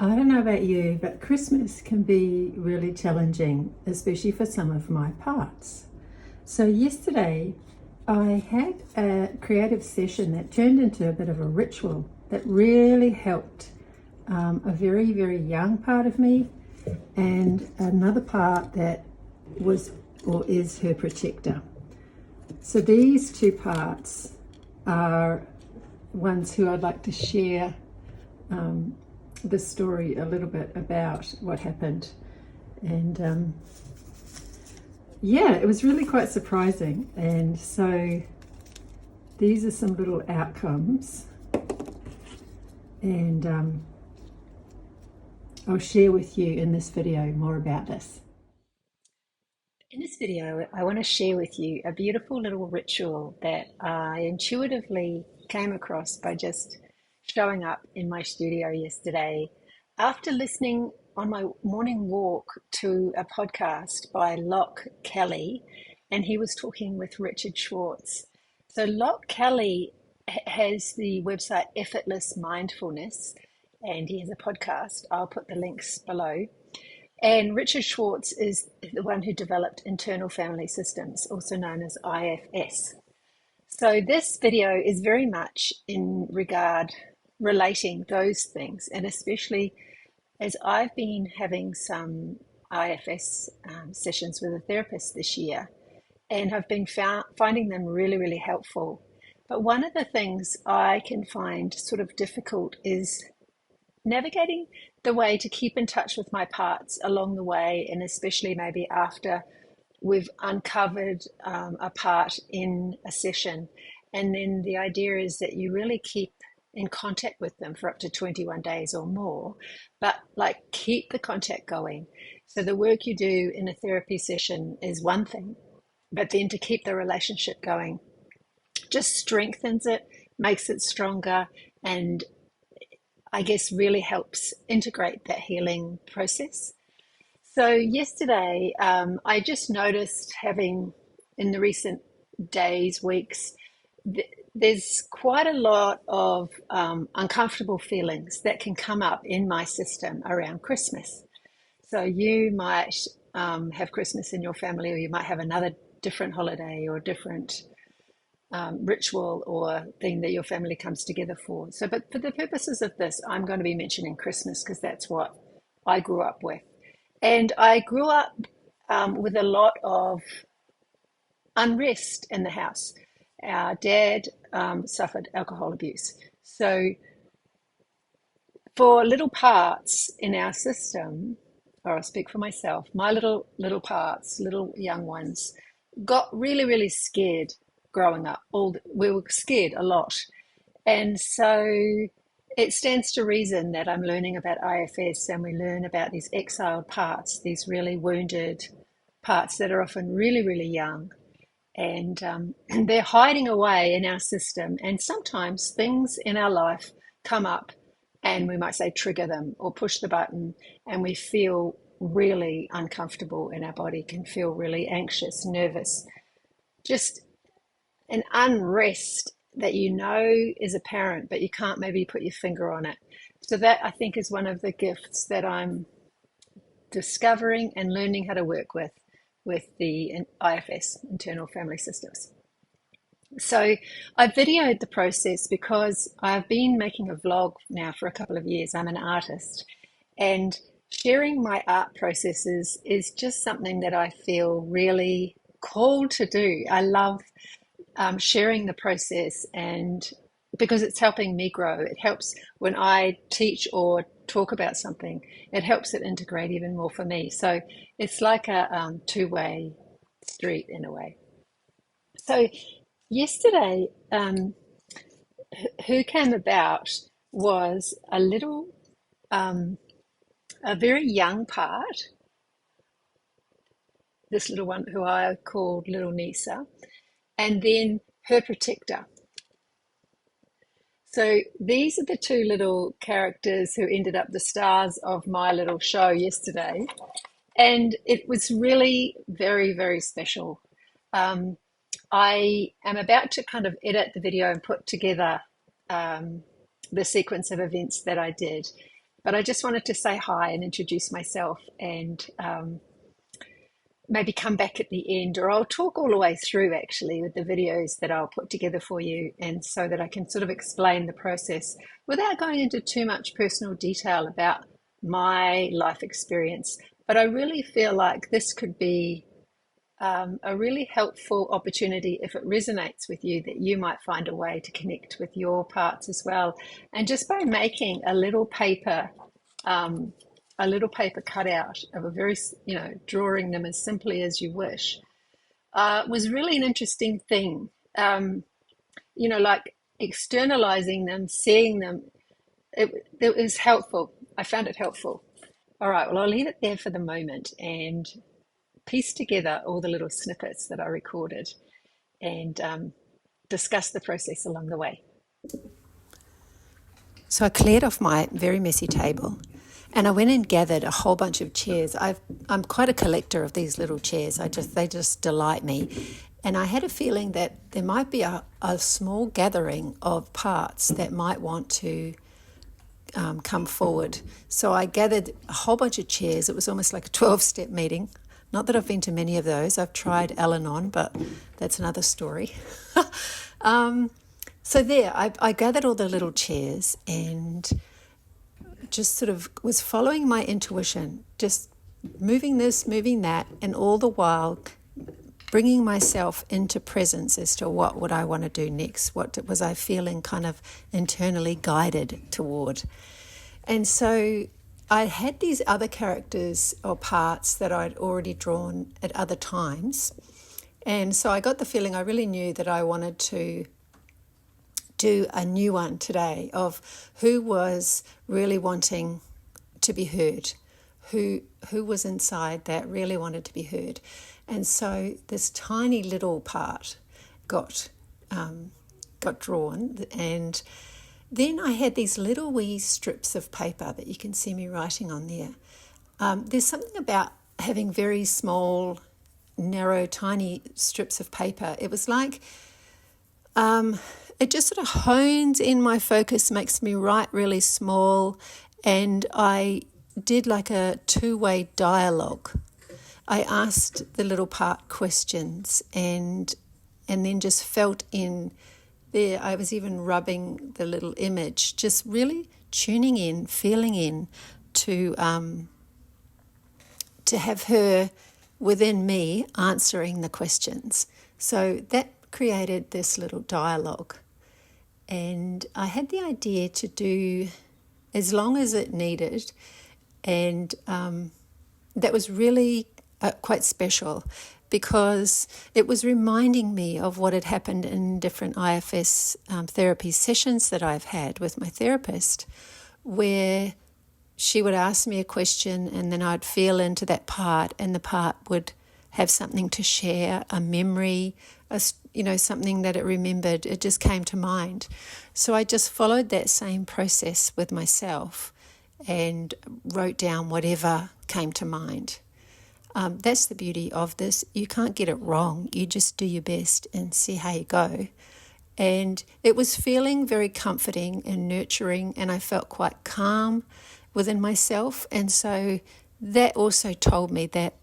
I don't know about you, but Christmas can be really challenging, especially for some of my parts. So yesterday I had a creative session that turned into a bit of a ritual that really helped a very, very young part of me and another part that was or is her protector. So these two parts are ones who I'd like to share the story a little bit about what happened. And yeah, it was really quite surprising. And so these are some little outcomes, and I'll share with you in this video more about this. In this video, I want to share with you a beautiful little ritual that I intuitively came across by just showing up in my studio yesterday after listening on my morning walk to a podcast by Loch Kelly, and he was talking with Dick Schwartz. So Loch Kelly has the website Effortless Mindfulness, and he has a podcast. I'll put the links below. And Dick Schwartz is the one who developed internal family systems, also known as IFS. So this video is very much in regard relating those things, and especially as I've been having some IFS sessions with a therapist this year, and have been finding them really, really helpful. But one of the things I can find sort of difficult is navigating the way to keep in touch with my parts along the way, and especially maybe after we've uncovered a part in a session. And then the idea is that you really keep in contact with them for up to 21 days or more, but like keep the contact going. So the work you do in a therapy session is one thing, but then to keep the relationship going just strengthens it, makes it stronger, and I guess really helps integrate that healing process. So yesterday, I just noticed having in the recent days, weeks, there's quite a lot of uncomfortable feelings that can come up in my system around Christmas. So you might have Christmas in your family, or you might have another different holiday or different ritual or thing that your family comes together for. So, but for the purposes of this, I'm going to be mentioning Christmas because that's what I grew up with. And I grew up with a lot of unrest in the house. Our dad suffered alcohol abuse. So for little parts in our system, or I'll speak for myself, my little parts, little young ones, got really, really scared growing up. We were scared a lot. And so it stands to reason that I'm learning about IFS, and we learn about these exiled parts, these really wounded parts that are often really, really young. And they're hiding away in our system. And sometimes things in our life come up and we might say trigger them or push the button, and we feel really uncomfortable in our body, can feel really anxious, nervous, just an unrest that you know is apparent, but you can't maybe put your finger on it. So that, I think, is one of the gifts that I'm discovering and learning how to work with the IFS, internal family systems. So I videoed the process because I've been making a vlog now for a couple of years. I'm an artist, and sharing my art processes is just something that I feel really called to do. I love sharing the process, and because it's helping me grow. It helps when I teach or talk about something, it helps it integrate even more for me. So it's like a two-way street in a way. So yesterday, who came about was a little, a very young part, this little one who I called Little Nisa, and then her protector. So these are the two little characters who ended up the stars of my little show yesterday. And it was really very, very special. I am about to kind of edit the video and put together the sequence of events that I did. But I just wanted to say hi and introduce myself, and maybe come back at the end, or I'll talk all the way through actually with the videos that I'll put together for you, and so that I can sort of explain the process without going into too much personal detail about my life experience. But I really feel like this could be a really helpful opportunity if it resonates with you, that you might find a way to connect with your parts as well. And just by making um, a little paper cutout of a very, drawing them as simply as you wish, was really an interesting thing. Like externalizing them, seeing them, it was helpful. I found it helpful. All right, well, I'll leave it there for the moment and piece together all the little snippets that I recorded, and discuss the process along the way. So I cleared off my very messy table, and I went and gathered a whole bunch of chairs. I'm quite a collector of these little chairs. They just delight me. And I had a feeling that there might be a small gathering of parts that might want to come forward. So I gathered a whole bunch of chairs. It was almost like a 12-step meeting. Not that I've been to many of those. I've tried Al-Anon, but that's another story. So there, I gathered all the little chairs and just sort of was following my intuition, just moving this, moving that, and all the while bringing myself into presence as to what would I want to do next, what was I feeling kind of internally guided toward. And so I had these other characters or parts that I'd already drawn at other times. And so I got the feeling I really knew that I wanted to do a new one today of who was really wanting to be heard, who was inside that really wanted to be heard. And so this tiny little part got drawn, and then I had these little wee strips of paper that you can see me writing on there. There's something about having very small, narrow, tiny strips of paper. It was like it just sort of hones in my focus, makes me write really small, and I did like a two-way dialogue. I asked the little part questions and then just felt in there. I was even rubbing the little image, just really tuning in, feeling in to have her within me answering the questions. So that created this little dialogue. And I had the idea to do as long as it needed, and that was really quite special, because it was reminding me of what had happened in different IFS therapy sessions that I've had with my therapist, where she would ask me a question and then I'd feel into that part, and the part would have something to share, a memory, something that it remembered. It just came to mind. So I just followed that same process with myself and wrote down whatever came to mind. That's the beauty of this. You can't get it wrong. You just do your best and see how you go. And it was feeling very comforting and nurturing, and I felt quite calm within myself. And so that also told me that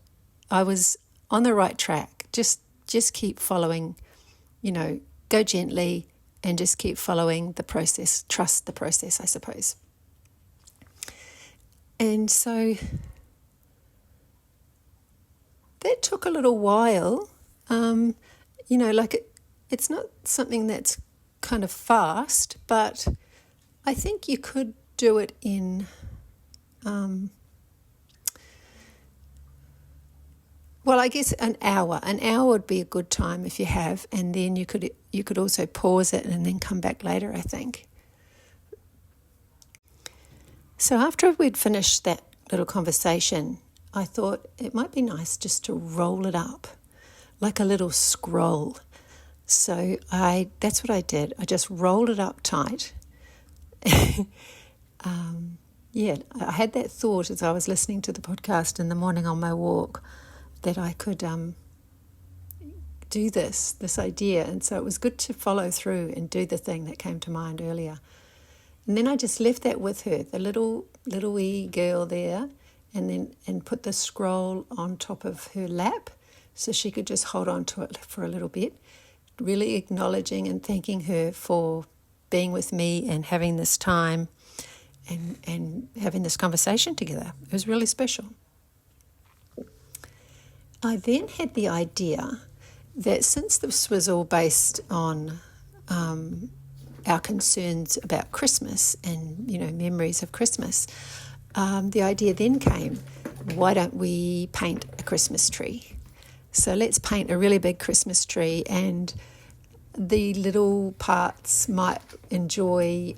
I was on the right track. Just keep following, go gently and just keep following the process. Trust the process, I suppose. And so that took a little while, it's not something that's kind of fast, but I think you could do it in, I guess an hour. An hour would be a good time if you have, and then you could also pause it and then come back later, I think. So after we'd finished that little conversation, I thought it might be nice just to roll it up like a little scroll. So that's what I did. I just rolled it up tight. I had that thought as I was listening to the podcast in the morning on my walk that I could do this idea. And so it was good to follow through and do the thing that came to mind earlier. And then I just left that with her, the little little wee girl there, and put the scroll on top of her lap so she could just hold on to it for a little bit, really acknowledging and thanking her for being with me and having this time and having this conversation together. It was really special. I then had the idea that since this was all based on our concerns about Christmas and, memories of Christmas, the idea then came, why don't we paint a Christmas tree? So let's paint a really big Christmas tree, and the little parts might enjoy,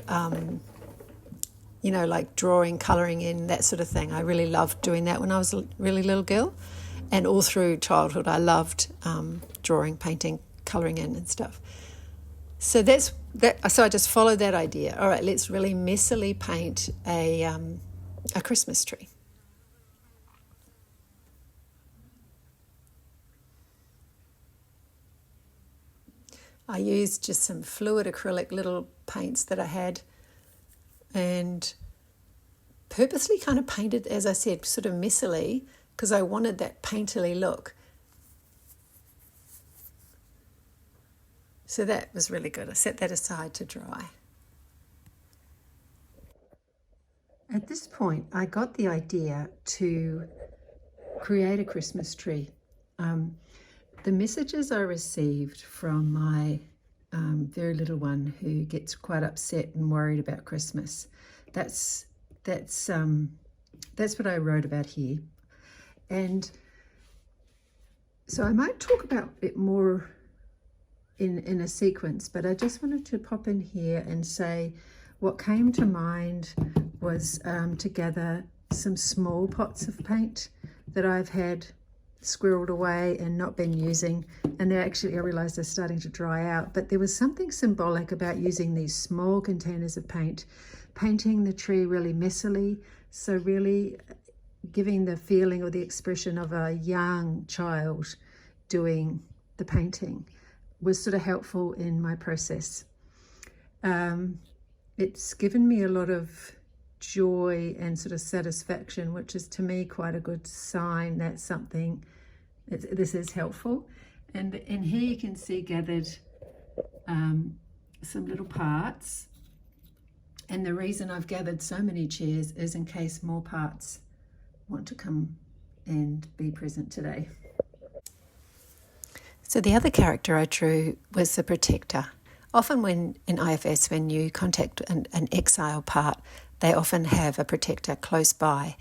like drawing, colouring in, that sort of thing. I really loved doing that when I was a really little girl, and all through childhood I loved drawing, painting, colouring in and stuff. So that's that. So I just followed that idea. All right, let's really messily paint a Christmas tree. I used just some fluid acrylic little paints that I had, and purposely kind of painted, as I said, sort of messily, because I wanted that painterly look. So that was really good. I set that aside to dry. At this point, I got the idea to create a Christmas tree. The messages I received from my very little one who gets quite upset and worried about Christmas, that's what I wrote about here. And so I might talk about it more in a sequence, but I just wanted to pop in here and say what came to mind was to gather some small pots of paint that I've had squirreled away and not been using, and they're actually, I realised they're starting to dry out, but there was something symbolic about using these small containers of paint, painting the tree really messily, so really giving the feeling or the expression of a young child doing the painting was sort of helpful in my process. It's given me a lot of joy and sort of satisfaction, which is to me quite a good sign that something, this is helpful. And here you can see gathered some little parts, and the reason I've gathered so many chairs is in case more parts want to come and be present today. So the other character I drew was the protector. Often when in IFS, when you contact an exile part, they often have a protector close by.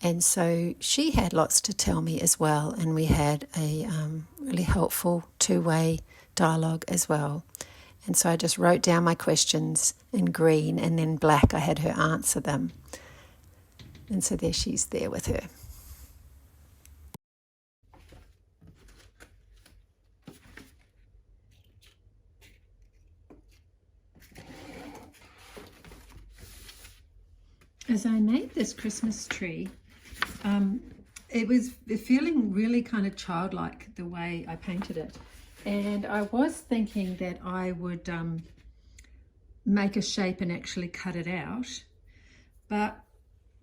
And so she had lots to tell me as well, and we had a really helpful two-way dialogue as well. And so I just wrote down my questions in green, and then black I had her answer them. And so there she's there with her. As I made this Christmas tree, it was feeling really kind of childlike the way I painted it. And I was thinking that I would make a shape and actually cut it out. But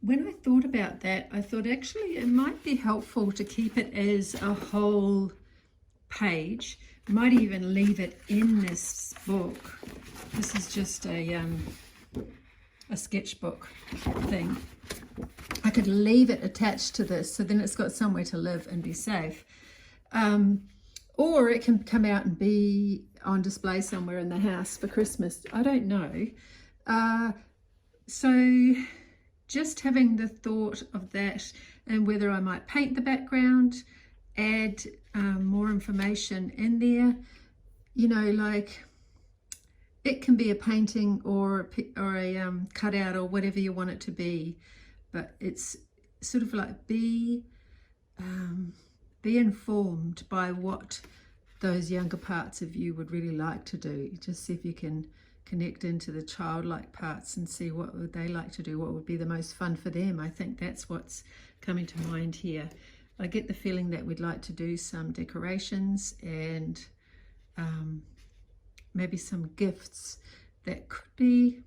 when I thought about that, I thought actually it might be helpful to keep it as a whole page. I might even leave it in this book. This is just a sketchbook thing. I could leave it attached to this, so then it's got somewhere to live and be safe. Or it can come out and be on display somewhere in the house for Christmas. I don't know. So just having the thought of that, and whether I might paint the background, add more information in there, like it can be a painting or a cutout or whatever you want it to be, but it's sort of like be informed by what those younger parts of you would really like to do. Just see if you can connect into the childlike parts and see what would they like to do, what would be the most fun for them. I think that's what's coming to mind here. I get the feeling that we'd like to do some decorations and maybe some gifts that could be,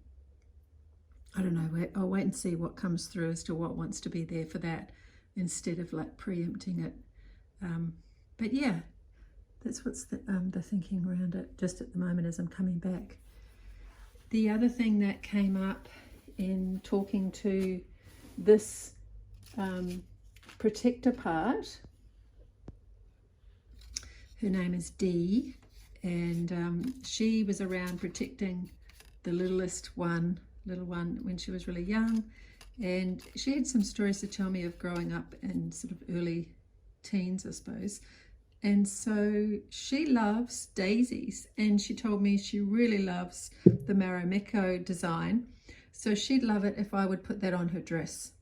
I don't know, I'll wait and see what comes through as to what wants to be there for that, instead of like preempting it. But yeah, that's what's the thinking around it just at the moment as I'm coming back. The other thing that came up in talking to this protector part, her name is Dee, and she was around protecting the little one when she was really young, and she had some stories to tell me of growing up in sort of early teens, I suppose. And so she loves daisies, and she told me she really loves the Marimekko design, so she'd love it if I would put that on her dress.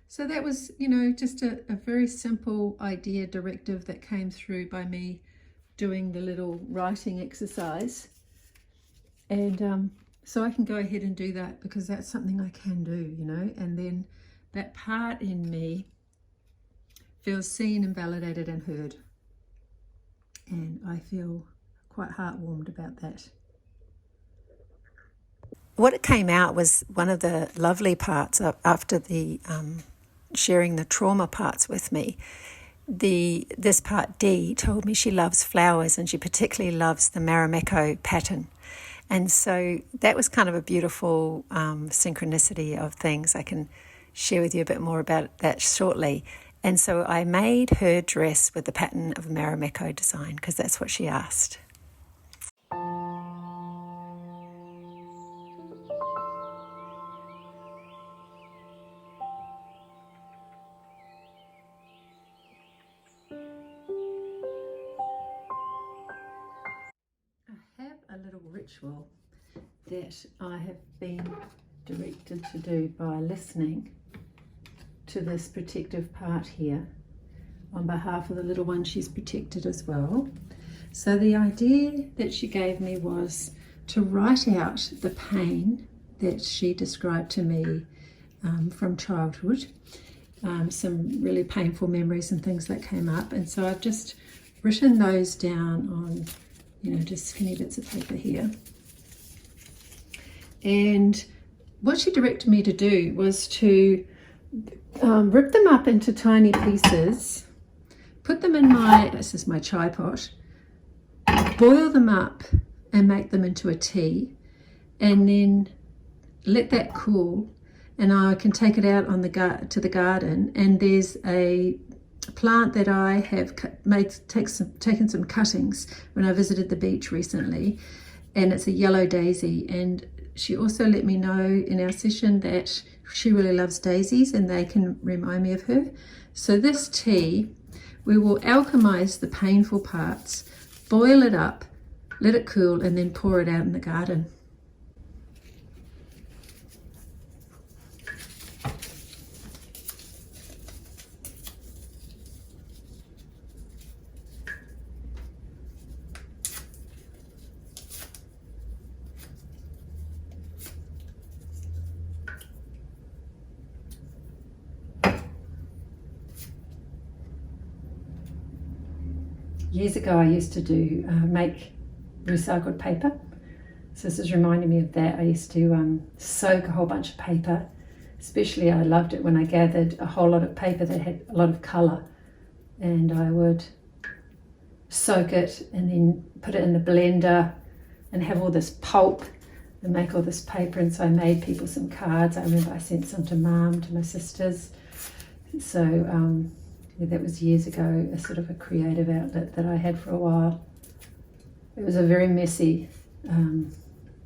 So that was, you know, just a very simple idea, directive that came through by me doing the little writing exercise. And so I can go ahead and do that because that's something I can do, you know, and then that part in me feels seen and validated and heard. And I feel quite heartwarmed about that. What came out was one of the lovely parts after the sharing the trauma parts with me. This part, Dee, told me she loves flowers and she particularly loves the Marimekko pattern. And so that was kind of a beautiful synchronicity of things. I can share with you a bit more about that shortly. And so I made her dress with the pattern of Marimekko design because that's what she asked. I have a little ritual that I have been directed to do by listening to this protective part here on behalf of the little one she's protected as well. So the idea that she gave me was to write out the pain that she described to me from childhood, some really painful memories and things that came up. And so I've just written those down on, you know, just skinny bits of paper here. And what she directed me to do was to rip them up into tiny pieces, put them in this is my chai pot, boil them up and make them into a tea, and then let that cool, and I can take it out on to the garden. And there's a plant that I have taken some cuttings when I visited the beach recently, and it's a yellow daisy. And she also let me know in our session that she really loves daisies and they can remind me of her. So this tea, we will alchemize the painful parts, boil it up, let it cool, and then pour it out in the garden. Years ago, I used to make recycled paper. So this is reminding me of that. I used to soak a whole bunch of paper. Especially I loved it when I gathered a whole lot of paper that had a lot of colour. And I would soak it and then put it in the blender and have all this pulp and make all this paper. And so I made people some cards. I remember I sent some to Mum, to my sisters. So yeah, that was years ago, a sort of a creative outlet that I had for a while. It was a very messy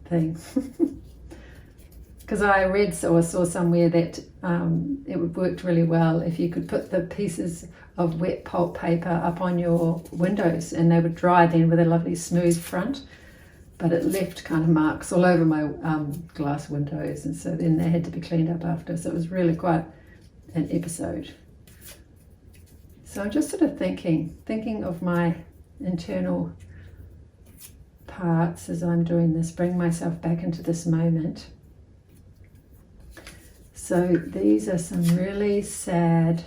thing. Because I read or saw somewhere that it worked really well if you could put the pieces of wet pulp paper up on your windows and they would dry then with a lovely smooth front. But it left kind of marks all over my glass windows, and so then they had to be cleaned up after. So it was really quite an episode. So I'm just sort of thinking of my internal parts as I'm doing this, bring myself back into this moment. So these are some really sad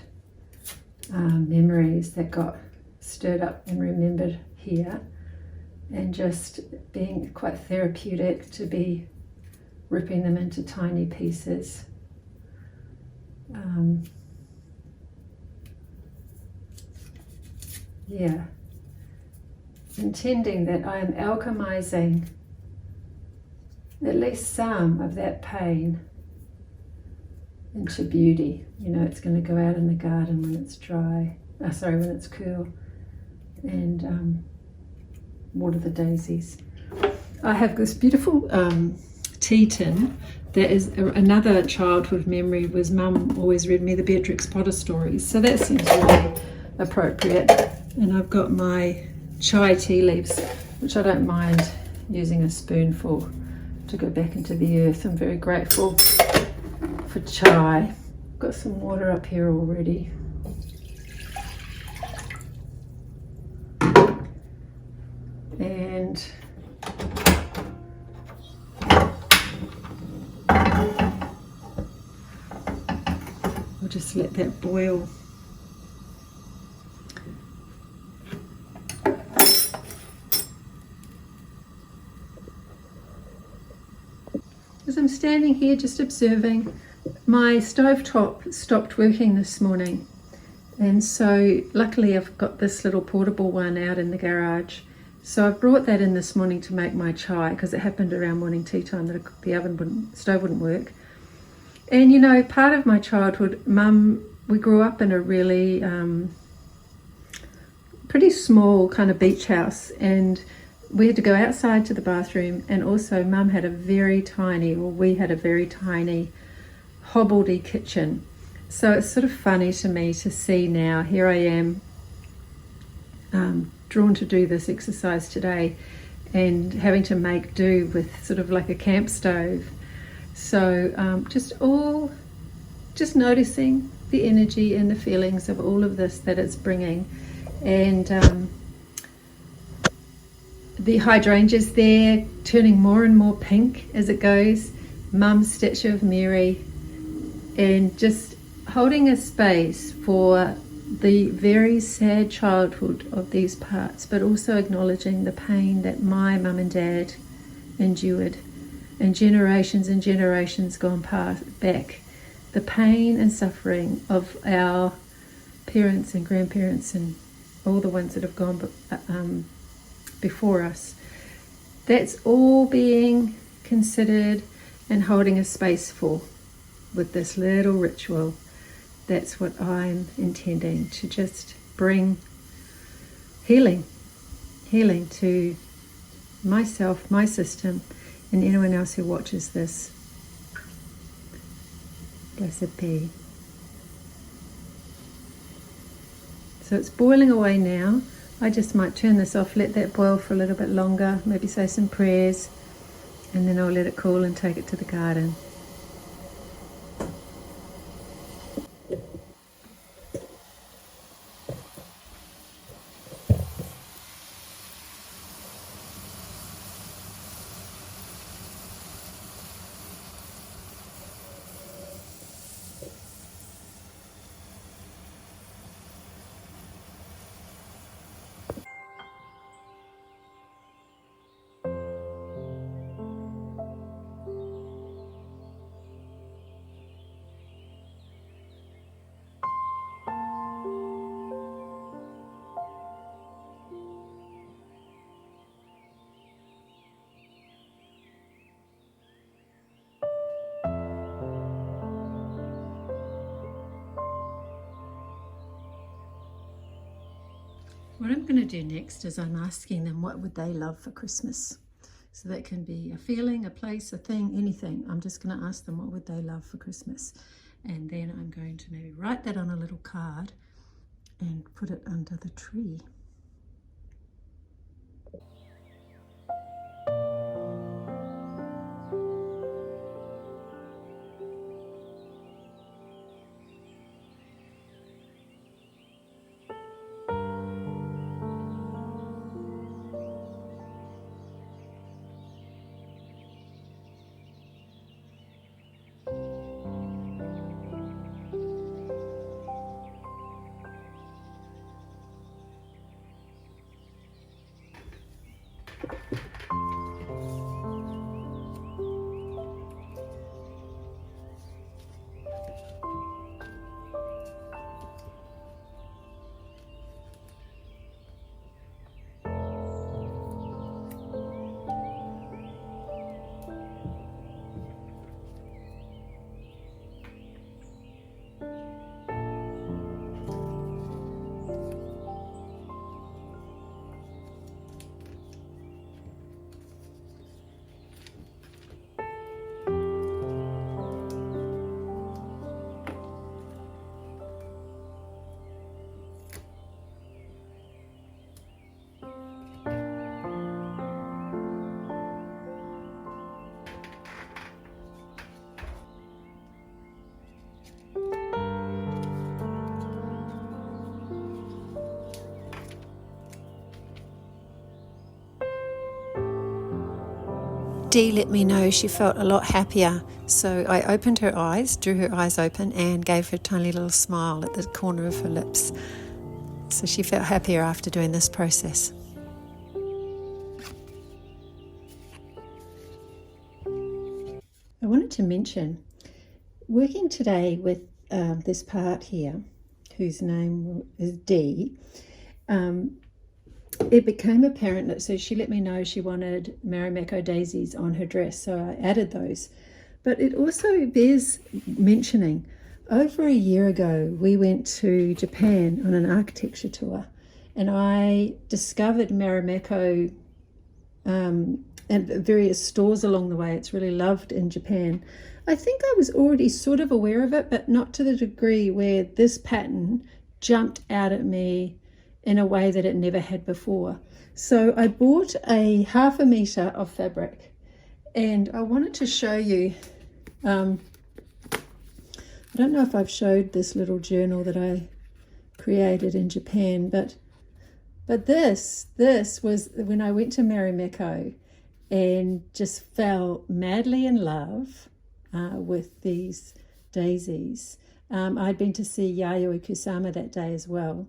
memories that got stirred up and remembered here, and just being quite therapeutic to be ripping them into tiny pieces. yeah, intending that I am alchemizing at least some of that pain into beauty. You know, it's going to go out in the garden when it's dry, when it's cool, and water the daisies. I have this beautiful tea tin that is another childhood memory. Was Mum always read me the Beatrix Potter stories, so that seems really appropriate. And I've got my chai tea leaves, which I don't mind using a spoonful to go back into the earth. I'm very grateful for chai. Got some water up here already. And I'll just let that boil. As I'm standing here just observing, my stovetop stopped working this morning, and so luckily I've got this little portable one out in the garage. So I've brought that in this morning to make my chai, because it happened around morning tea time that the stove wouldn't work. And you know, part of my childhood, we grew up in a really pretty small kind of beach house, and we had to go outside to the bathroom, and also we had a very tiny hobbledy kitchen. So it's sort of funny to me to see now, here I am, drawn to do this exercise today and having to make do with sort of like a camp stove. So just noticing the energy and the feelings of all of this that it's bringing. And the hydrangeas there turning more and more pink as it goes, Mum's statue of Mary, and just holding a space for the very sad childhood of these parts, but also acknowledging the pain that my mum and dad endured, and generations gone back, the pain and suffering of our parents and grandparents and all the ones that have gone before us. That's all being considered and holding a space for with this little ritual. That's what I'm intending, to just bring healing to myself, my system, and anyone else who watches this. Blessed be. So it's boiling away now. I just might turn this off, let that boil for a little bit longer, maybe say some prayers, and then I'll let it cool and take it to the garden. What I'm going to do next is I'm asking them what would they love for Christmas. So that can be a feeling, a place, a thing, anything. I'm just going to ask them what would they love for Christmas. And then I'm going to maybe write that on a little card and put it under the tree. Dee let me know she felt a lot happier, so I opened her eyes, drew her eyes open, and gave her a tiny little smile at the corner of her lips. So she felt happier after doing this process. I wanted to mention, working today with this part here, whose name is Dee, it became apparent that, so she let me know she wanted Marimekko daisies on her dress, so I added those. But it also bears mentioning, over a year ago we went to Japan on an architecture tour, and I discovered Marimekko at various stores along the way. It's really loved in Japan. I think I was already sort of aware of it, but not to the degree where this pattern jumped out at me in a way that it never had before. So I bought a 1/2 meter of fabric, and I wanted to show you, I don't know if I've showed this little journal that I created in Japan, but this was when I went to Marimekko and just fell madly in love with these daisies. I'd been to see Yayoi Kusama that day as well.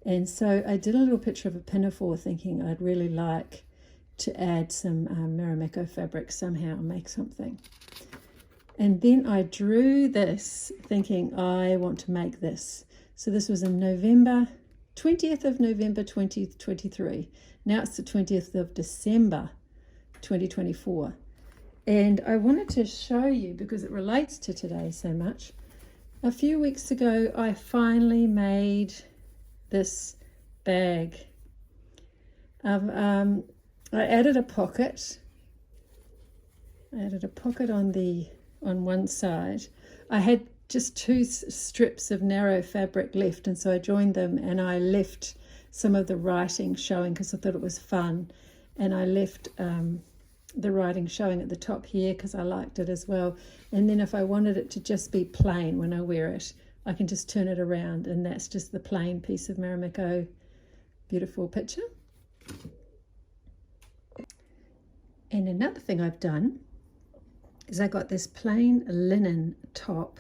And so I did a little picture of a pinafore, thinking I'd really like to add some Marimekko fabric somehow and make something. And then I drew this, thinking I want to make this. So this was in November, 20th of November 2023. Now it's the 20th of December 2024. And I wanted to show you, because it relates to today so much. A few weeks ago, I finally made this bag. I added a pocket. On one side. I had just 2 strips of narrow fabric left, and so I joined them, and I left some of the writing showing because I thought it was fun, and I left the writing showing at the top here because I liked it as well. And then if I wanted it to just be plain when I wear it, I can just turn it around, and that's just the plain piece of Marimekko. Beautiful picture. And another thing I've done is I got this plain linen top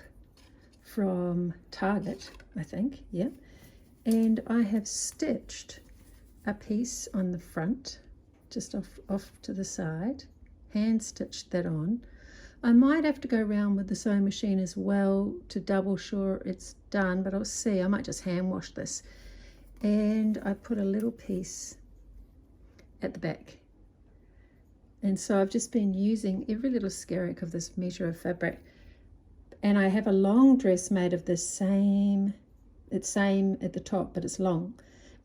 from Target, I think, yeah. And I have stitched a piece on the front, just off to the side, hand stitched that on. I might have to go around with the sewing machine as well to double sure it's done, but I'll see. I might just hand wash this. And I put a little piece at the back. And so I've just been using every little skerrick of this meter of fabric. And I have a long dress made of this same at the top, but it's long.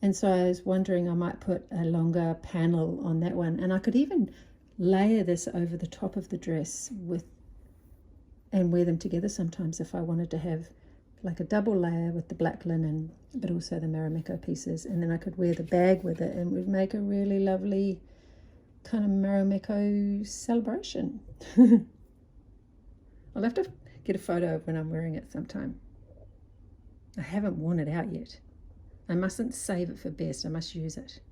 And so I was wondering I might put a longer panel on that one. And I could even layer this over the top of the dress and wear them together sometimes if I wanted to have like a double layer with the black linen, but also the Marimekko pieces. And then I could wear the bag with it, and it would make a really lovely kind of Marimekko celebration. I'll have to get a photo of when I'm wearing it sometime. I haven't worn it out yet. I mustn't save it for best, I must use it.